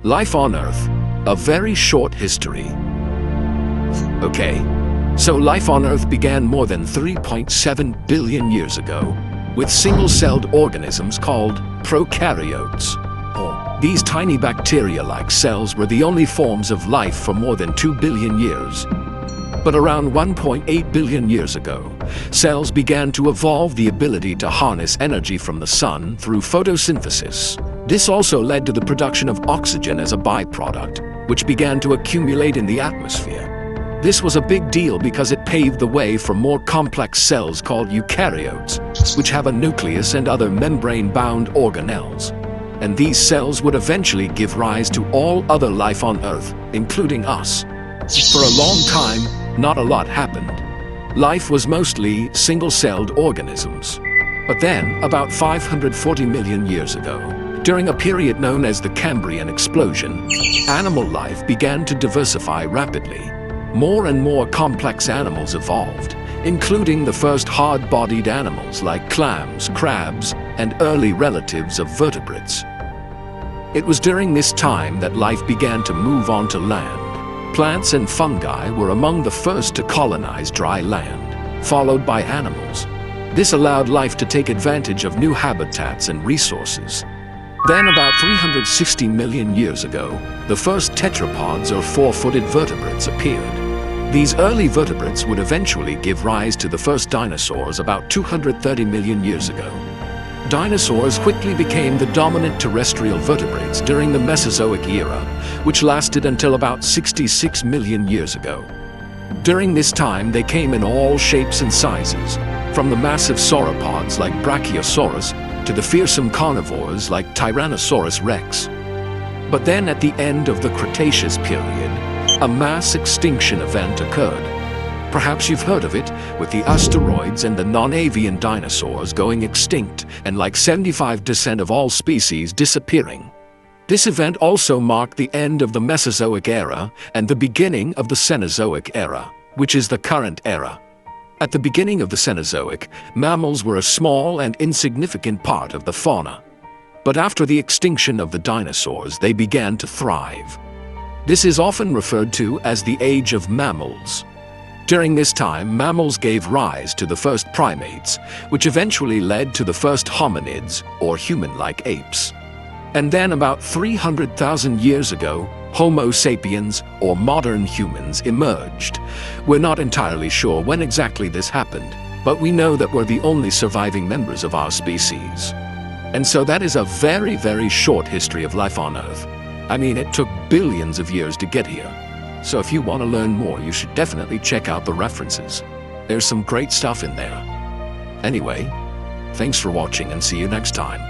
Life on Earth, a very short history. Okay, so life on Earth began more than 3.7 billion years ago with single-celled organisms called prokaryotes. These tiny bacteria-like cells were the only forms of life for more than 2 billion years. But around 1.8 billion years ago, cells began to evolve the ability to harness energy from the sun through photosynthesis. This also led to the production of oxygen as a byproduct, which began to accumulate in the atmosphere. This was a big deal because it paved the way for more complex cells called eukaryotes, which have a nucleus and other membrane-bound organelles. And these cells would eventually give rise to all other life on Earth, including us. For a long time, not a lot happened. Life was mostly single-celled organisms. But then, about 540 million years ago, during a period known as the Cambrian explosion, animal life began to diversify rapidly. More and more complex animals evolved, including the first hard-bodied animals like clams, crabs, and early relatives of vertebrates. It was during this time that life began to move onto land. Plants and fungi were among the first to colonize dry land, followed by animals. This allowed life to take advantage of new habitats and resources. Then, about 360 million years ago, the first tetrapods or four-footed vertebrates appeared. These early vertebrates would eventually give rise to the first dinosaurs about 230 million years ago. Dinosaurs quickly became the dominant terrestrial vertebrates during the Mesozoic era, which lasted until about 66 million years ago. During this time, they came in all shapes and sizes, from the massive sauropods like Brachiosaurus to the fearsome carnivores like Tyrannosaurus rex. But then at the end of the Cretaceous period, a mass extinction event occurred. Perhaps you've heard of it, with the asteroids and the non-avian dinosaurs going extinct and like 75% of all species disappearing. This event also marked the end of the Mesozoic era and the beginning of the Cenozoic era, which is the current era. At the beginning of the Cenozoic, mammals were a small and insignificant part of the fauna. But after the extinction of the dinosaurs, they began to thrive. This is often referred to as the Age of Mammals. During this time, mammals gave rise to the first primates, which eventually led to the first hominids, or human-like apes. And then about 300,000 years ago, Homo sapiens, or modern humans, emerged. We're not entirely sure when exactly this happened, but we know that we're the only surviving members of our species. And so that is a very, very short history of life on Earth. I mean, it took billions of years to get here. So if you want to learn more, you should definitely check out the references. There's some great stuff in there. Anyway, thanks for watching and see you next time.